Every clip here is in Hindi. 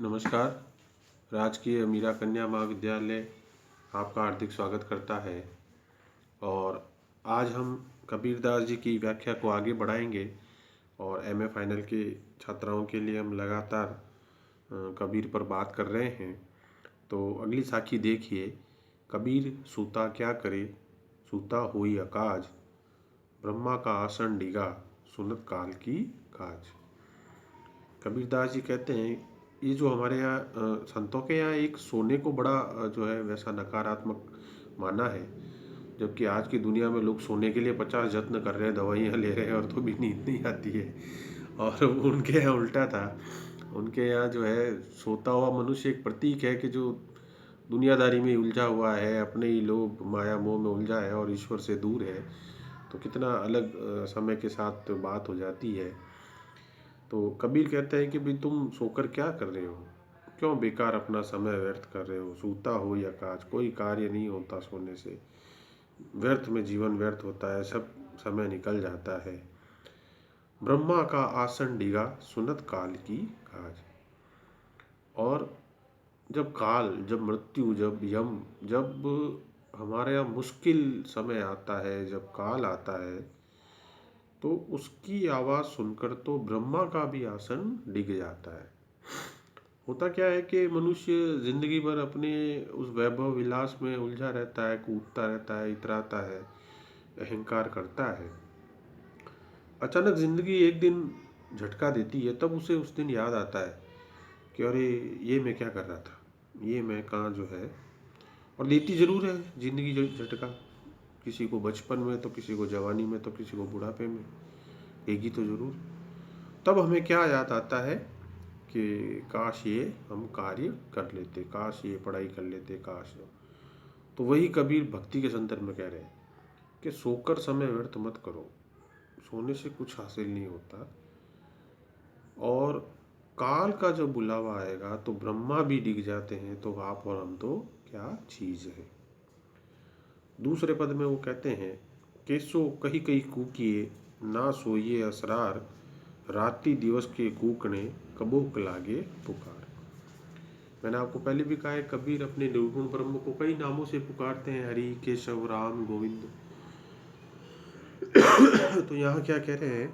नमस्कार। राजकीय मीरा कन्या महाविद्यालय आपका हार्दिक स्वागत करता है। और आज हम कबीरदास जी की व्याख्या को आगे बढ़ाएंगे और एमए फाइनल के छात्राओं के लिए हम लगातार कबीर पर बात कर रहे हैं। तो अगली साखी देखिए। कबीर सूता क्या करे, सूता होई अकाज, ब्रह्मा का आसन डिगा, सुनत काल की काज। कबीरदास जी कहते हैं ये जो हमारे यहाँ संतों के यहाँ एक सोने को बड़ा जो है वैसा नकारात्मक माना है। जबकि आज की दुनिया में लोग सोने के लिए 50 जत्न कर रहे हैं, दवाइयाँ ले रहे हैं और तो भी नींद नहीं आती है। और उनके यहाँ उल्टा था। उनके यहाँ जो है सोता हुआ मनुष्य एक प्रतीक है कि जो दुनियादारी में उलझा हुआ है, अपने ही लोभ माया मोह में उलझा है और ईश्वर से दूर है। तो कितना अलग समय के साथ बात हो जाती है। तो कबीर कहते हैं कि भाई तुम सोकर क्या कर रहे हो, क्यों बेकार अपना समय व्यर्थ कर रहे हो। सूता हो या काज, कोई कार्य नहीं होता सोने से, व्यर्थ में जीवन व्यर्थ होता है, सब समय निकल जाता है। ब्रह्मा का आसन डिगा, सुनत काल की काज। और जब काल, जब मृत्यु, जब यम, जब हमारे यहाँ मुश्किल समय आता है, जब काल आता है, तो उसकी आवाज़ सुनकर तो ब्रह्मा का भी आसन डिग जाता है। होता क्या है कि मनुष्य जिंदगी भर अपने उस वैभव विलास में उलझा रहता है, कूदता रहता है, इतराता है, अहंकार करता है। अचानक जिंदगी एक दिन झटका देती है, तब उसे उस दिन याद आता है कि अरे ये मैं क्या कर रहा था, ये मैं कहाँ जो है। और देती जरूर है जिंदगी जो झटका, किसी को बचपन में तो किसी को जवानी में तो किसी को बुढ़ापे में, देगी तो जरूर। तब हमें क्या याद आता है कि काश ये हम कार्य कर लेते, काश ये पढ़ाई कर लेते, काश। तो वही कबीर भक्ति के संदर्भ में कह रहे हैं कि सोकर समय व्यर्थ मत करो, सोने से कुछ हासिल नहीं होता। और काल का जब बुलावा आएगा तो ब्रह्मा भी डिग जाते हैं, तो आप और हम तो क्या चीज है। दूसरे पद में वो कहते हैं केसो कही कही कूकिए, ना सोइए असरार, रात्रि दिवस के कूकने, कबूक लागे पुकार। मैंने आपको पहले भी कहा है, कबीर अपने निर्गुण ब्रह्म को कई नामों से पुकारते हैं, हरि, केशव, राम, गोविंद। तो यहाँ क्या कह रहे हैं,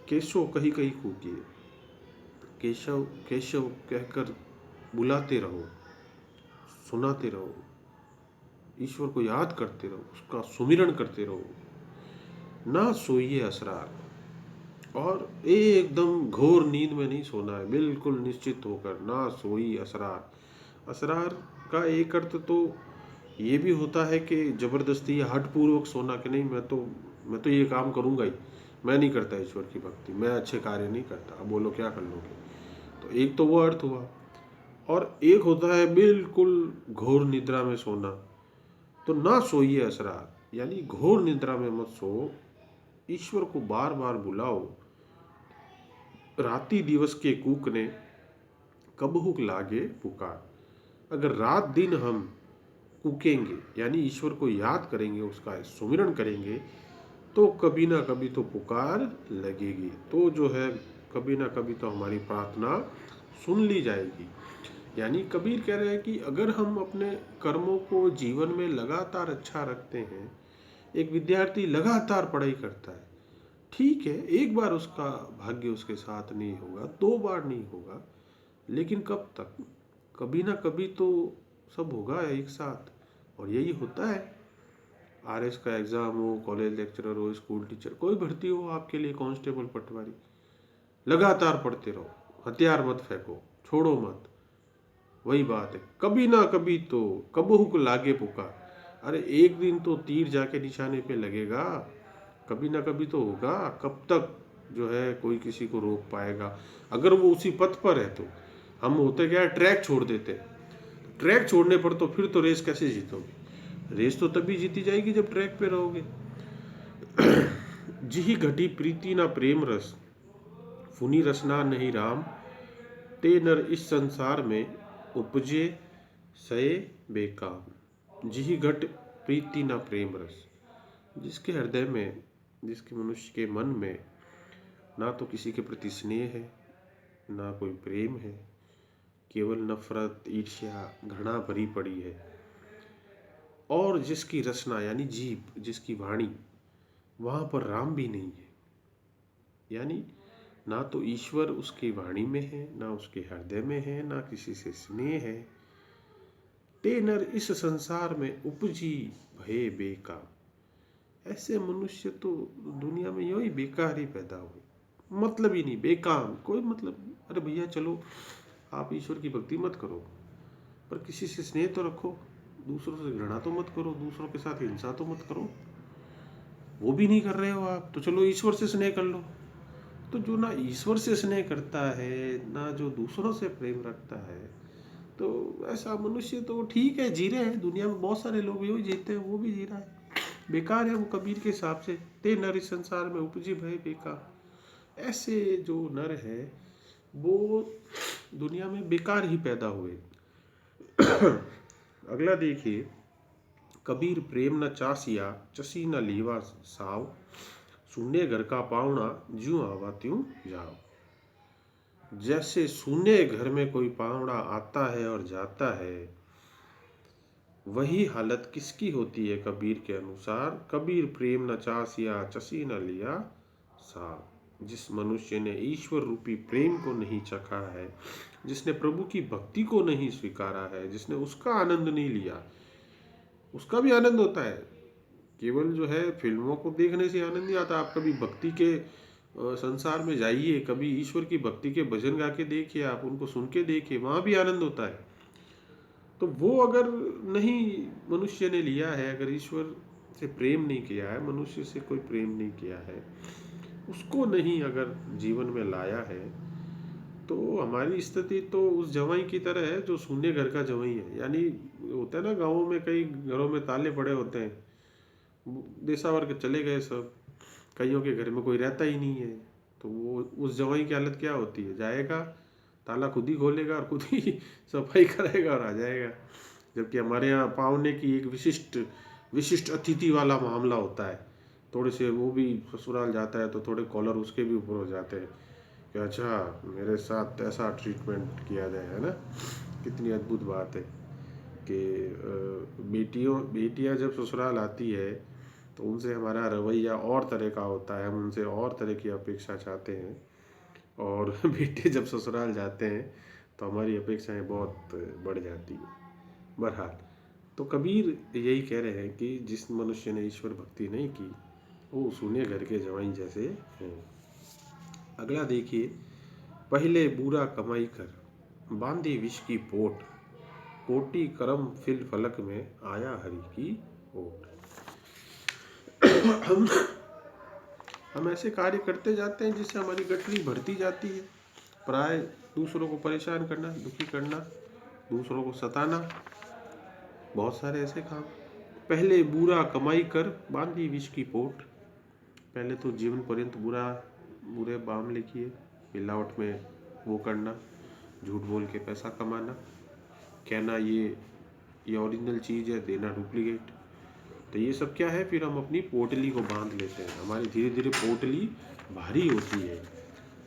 केशव कही कही कूकिए, केशव केशव कहकर बुलाते रहो, सुनाते रहो, ईश्वर को याद करते रहो, उसका सुमिरन करते रहो। ना सोइए असरार, और एकदम घोर नींद में नहीं सोना है, बिल्कुल निश्चित होकर। ना सोई असरार, असरार का एक अर्थ तो ये भी होता है कि जबरदस्ती या हठपूर्वक सोना, कि नहीं मैं तो ये काम करूंगा ही, मैं नहीं करता ईश्वर की भक्ति, मैं अच्छे कार्य नहीं करता, अब बोलो क्या कर लोगे। तो एक तो वो अर्थ हुआ। और एक होता है बिल्कुल घोर निद्रा में सोना। तो ना सोइए असरार, यानी घोर निद्रा में मत सो, ईश्वर को बार बार बुलाओ। राति दिवस के कूकने, कबहुक लागे पुकार। अगर रात दिन हम कूकेंगे, यानी ईश्वर को याद करेंगे, उसका सुमिरन करेंगे, तो कभी ना कभी तो पुकार लगेगी, तो जो है कभी ना कभी तो हमारी प्रार्थना सुन ली जाएगी। यानी कबीर कह रहे हैं कि अगर हम अपने कर्मों को जीवन में लगातार अच्छा रखते हैं, एक विद्यार्थी लगातार पढ़ाई करता है, ठीक है, एक बार उसका भाग्य उसके साथ नहीं होगा, 2 बार नहीं होगा, लेकिन कब तक, कभी ना कभी तो सब होगा एक साथ। और यही होता है, आरएस का एग्जाम हो, कॉलेज लेक्चरर हो, स्कूल टीचर, कोई भर्ती हो आपके लिए, कांस्टेबल, पटवारी, लगातार पढ़ते रहो, हथियार मत फेंको, छोड़ो मत। वही बात है, कभी ना कभी तो कबहुक लागे पुकार। अरे एक दिन तो तीर जाके निशाने पे लगेगा, कभी ना कभी तो होगा। कब तक जो है कोई किसी को रोक पाएगा, अगर वो उसी पथ पर है तो। हम होते क्या, ट्रैक छोड़ देते, ट्रैक छोड़ने पर तो फिर तो रेस कैसे जीतोगे। रेस तो तभी जीती जाएगी जब ट्रैक पे रहोगे। जिही घटी प्रीति ना प्रेम रस, फुनी रसना नहीं राम, ते नर इस संसार में उपजे सए बेकाम। जिही घट प्रीति ना प्रेम रस, जिसके हृदय में, जिसके मनुष्य के मन में ना तो किसी के प्रति स्नेह है, ना कोई प्रेम है, केवल नफरत, ईर्ष्या, घृणा भरी पड़ी है। और जिसकी रचना यानी जीभ, जिसकी वाणी, वहां पर राम भी नहीं है। यानी ना तो ईश्वर उसकी वाणी में है, ना उसके हृदय में है, ना किसी से स्नेह है। ते नर इस संसार में उपजी भये बेकार। ऐसे मनुष्य तो दुनिया में यूं ही बेकार ही पैदा हुए, मतलब ही नहीं, बेकार, कोई मतलब। अरे भैया चलो, आप ईश्वर की भक्ति मत करो, पर किसी से स्नेह तो रखो, दूसरों से घृणा तो मत करो, दूसरों के साथ हिंसा तो मत करो। वो भी नहीं कर रहे हो आप, तो चलो ईश्वर से स्नेह कर लो। तो जो ना ईश्वर से स्नेह करता है, ना जो दूसरों से प्रेम रखता है, तो ऐसा मनुष्य तो ठीक है, जी रहे हैं। दुनिया में बहुत सारे लोग यूँ ही जीते हैं, वो भी जी रहा है, बेकार है वो कबीर के हिसाब से। ते नर इस संसार में उपजी भय बेकार। ऐसे जो नर है वो दुनिया में बेकार ही पैदा हुए। अगला देखिए, कबीर प्रेम न चासिया, चसी न लीवा साव, सुने घर का पावना, ज्यों आवा त्यों जाओ। जैसे सुने घर में कोई पावड़ा आता है और जाता है, वही हालत किसकी होती है कबीर के अनुसार? कबीर प्रेम न चासिया, चसी न लिया साव। जिस मनुष्य ने ईश्वर रूपी प्रेम को नहीं चखा है, जिसने प्रभु की भक्ति को नहीं स्वीकारा है, जिसने उसका आनंद नहीं लिया, उसका भी आनंद होता है। केवल जो है फिल्मों को देखने से आनंद नहीं आता। आप कभी भक्ति के संसार में जाइए, कभी ईश्वर की भक्ति के भजन गा के देखिए, आप उनको सुन के देखिए, वहां भी आनंद होता है। तो वो अगर नहीं मनुष्य ने लिया है, अगर ईश्वर से प्रेम नहीं किया है, मनुष्य से कोई प्रेम नहीं किया है, उसको नहीं अगर जीवन में लाया है, तो हमारी स्थिति तो उस जवाई की तरह है जो शून्य घर का जवाई है। यानी होता है ना, गाँवों में कई घरों में ताले पड़े होते हैं, देशावर के चले गए सब, कईयों के घर में कोई रहता ही नहीं है। तो वो उस जवाई की हालत क्या होती है? जाएगा, ताला खुद ही खोलेगा और खुद ही सफाई कराएगा और आ जाएगा। जबकि हमारे यहाँ पावने की एक विशिष्ट विशिष्ट अतिथि वाला मामला होता है। थोड़े से वो भी ससुराल जाता है तो थोड़े कॉलर उसके भी ऊपर हो जाते हैं कि अच्छा मेरे साथ ऐसा ट्रीटमेंट किया जाए, है ना। कितनी अद्भुत बात है कि बेटियां जब ससुराल आती है तो उनसे हमारा रवैया और तरह का होता है, हम उनसे और तरह की अपेक्षा चाहते हैं। और बेटे जब ससुराल जाते हैं तो हमारी अपेक्षाएं बहुत बढ़ जाती है। बहरहाल, तो कबीर यही कह रहे हैं कि जिस मनुष्य ने ईश्वर भक्ति नहीं की, वो सुने घर के जवाई जैसे हैं। अगला देखिए, पहले बुरा कमाई कर, बांधी विष की पोट, कोटि करम फिल फलक में, आया हरि की ओट। हम हम ऐसे कार्य करते जाते हैं जिससे हमारी गठरी भरती जाती है। प्राय दूसरों को परेशान करना, दुखी करना, दूसरों को सताना, बहुत सारे ऐसे काम। पहले बुरा कमाई कर, बांधी विष की पोट। पहले तो जीवन पर्यंत बुरे बाम लिखिए, मिलावट में वो करना, झूठ बोल के पैसा कमाना, कहना ये ओरिजिनल चीज़ है, देना डुप्लीकेट। तो ये सब क्या है? फिर हम अपनी पोटली को बांध लेते हैं, हमारी धीरे धीरे पोटली भारी होती है।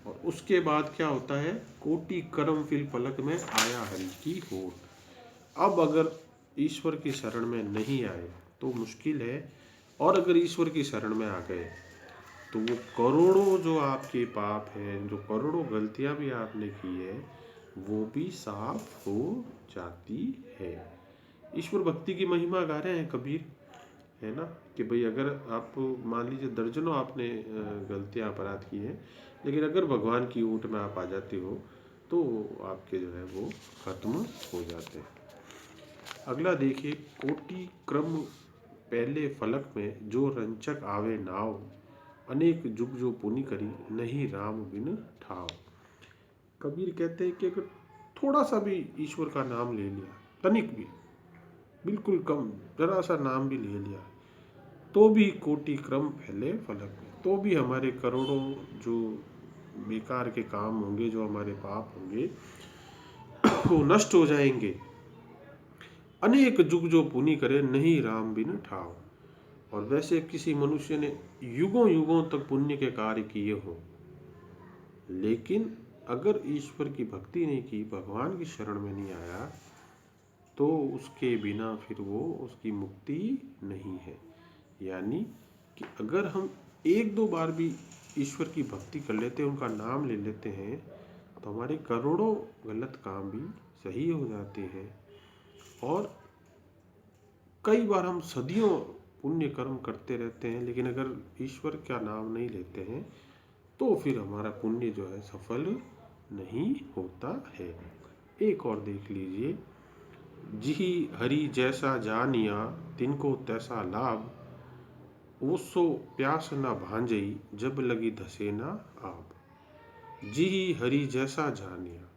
और उसके बाद क्या होता है? कोटि करम फिल फलक में, आया हरि की होठ। अब अगर ईश्वर की शरण में नहीं आए तो मुश्किल है, और अगर ईश्वर की शरण में आ गए तो वो करोड़ों जो आपके पाप हैं, जो करोड़ों गलतियां भी आपने की है, वो भी साफ हो जाती है। ईश्वर भक्ति की महिमा गा रहे हैं कबीर, है ना, कि भाई अगर आप मान लीजिए दर्जनों आपने गलतियां अपराध की हैं, लेकिन अगर भगवान की ऊँट में आप आ जाते हो तो आपके जो है वो खत्म हो जाते हैं। अगला देखिए, कोटि क्रम पहले फलक में, जो रंचक आवे नाव, अनेक जुग जो पुनि करी, नहीं राम बिन ठाव। कबीर कहते हैं कि अगर थोड़ा सा भी ईश्वर का नाम ले लिया, तनिक भी, बिल्कुल कम, जरा सा नाम भी ले लिया, तो भी कोटि क्रम फैले फलक में, तो भी हमारे करोड़ों जो बेकार के काम होंगे, जो हमारे पाप होंगे, वो नष्ट हो जाएंगे। अनेक जुग जो पुनि करे, नहीं राम बिन ठाव। और वैसे किसी मनुष्य ने युगों युगों तक पुण्य के कार्य किए हो, लेकिन अगर ईश्वर की भक्ति नहीं की, भगवान की शरण में नहीं आया, तो उसके बिना फिर वो उसकी मुक्ति नहीं है। यानी कि अगर हम एक दो बार भी ईश्वर की भक्ति कर लेते हैं, उनका नाम ले लेते हैं, तो हमारे करोड़ों गलत काम भी सही हो जाते हैं। और कई बार हम सदियों पुण्य कर्म करते रहते हैं, लेकिन अगर ईश्वर का नाम नहीं लेते हैं तो फिर हमारा पुण्य जो है सफल नहीं होता है। एक और देख लीजिए, जिहि हरि जैसा जानिया तिनको तैसा लाभ, ओसो प्यास न भांजई जब लगी धसे ना आप। जिहि हरि जैसा जानिया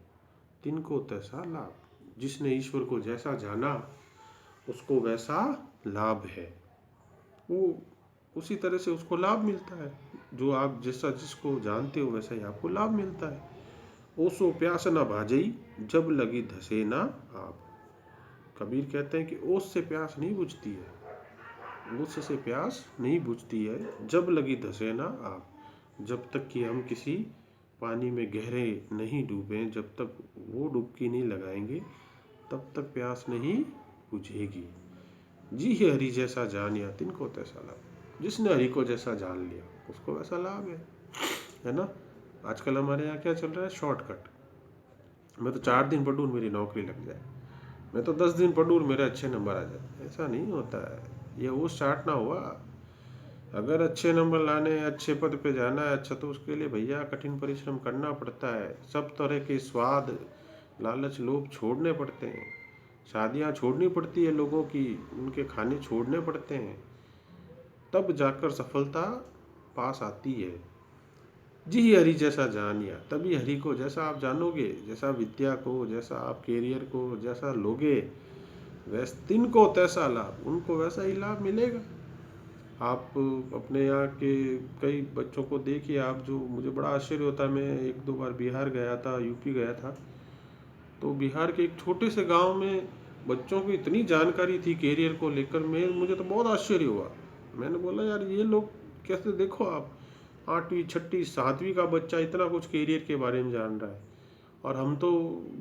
तिनको तैसा लाभ, जिसने ईश्वर को जैसा जाना उसको वैसा लाभ है, वो उसी तरह से उसको लाभ मिलता है। जो आप जैसा जिसको जानते हो वैसा ही आपको लाभ मिलता है। ओसो प्यास न भाजई जब लगी धसे ना आप। कबीर कहते हैं कि ओस से प्यास नहीं बुझती है, ओस से प्यास नहीं बुझती है जब लगी धसे ना आप। जब तक कि हम किसी पानी में गहरे नहीं डूबे, जब तक वो डुबकी नहीं लगाएंगे, तब तक प्यास नहीं बुझेगी। जी है हरि जैसा जानिया तिनको तैसा लाभ, जिसने हरि को जैसा जान लिया उसको वैसा लाभ है ना। आजकल हमारे यहाँ क्या चल रहा है, शॉर्टकट। मैं तो 4 दिन पढ़ूँ मेरी नौकरी लग जाए, मैं तो 10 दिन पढ़ूँ मेरे अच्छे नंबर आ जाए। ऐसा नहीं होता है, ये वो स्टार्ट ना हुआ। अगर अच्छे नंबर लाने हैं, अच्छे पद पे जाना है, अच्छा, तो उसके लिए भैया कठिन परिश्रम करना पड़ता है। सब तरह के स्वाद, लालच, लोभ छोड़ने पड़ते हैं। शादियाँ छोड़नी पड़ती है लोगों की, उनके खाने छोड़ने पड़ते हैं, तब जाकर सफलता पास आती है। जी हरि जैसा जानिया, तभी हरि को जैसा आप जानोगे, जैसा विद्या को, जैसा आप कैरियर को जैसा लोगे, वैसे तिनको तैसा लाभ, उनको वैसा ही लाभ मिलेगा। आप अपने यहाँ के कई बच्चों को देखिए आप, जो मुझे बड़ा आश्चर्य होता है। मैं 1-2 बार बिहार गया था, यूपी गया था, तो बिहार के एक छोटे से गांव में बच्चों को इतनी जानकारी थी कैरियर को लेकर, मुझे तो बहुत आश्चर्य हुआ। मैंने बोला यार ये लोग कैसे, देखो आप 8वीं 6वीं 7वीं का बच्चा इतना कुछ कैरियर के बारे में जान रहा है, और हम तो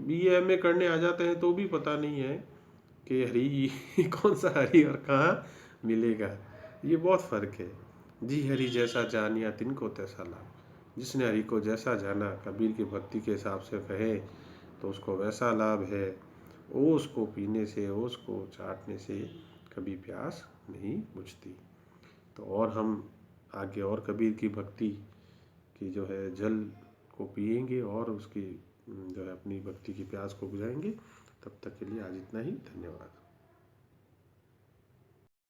BA MA करने आ जाते हैं तो भी पता नहीं है कि हरी कौन सा हरी और कहाँ मिलेगा। ये बहुत फर्क है। जी हरि जैसा जानिया तिनको तैसा लाभ, जिसने हरि को जैसा जाना, कबीर की भक्ति के हिसाब से कहे तो उसको वैसा लाभ है। ओस को पीने से, ओस को चाटने से कभी प्यास नहीं बुझती। तो और हम आगे और कबीर की भक्ति की जो है जल को पिएंगे और उसकी जो है अपनी भक्ति की प्यास को बुझाएंगे। तब तक के लिए आज इतना ही, धन्यवाद।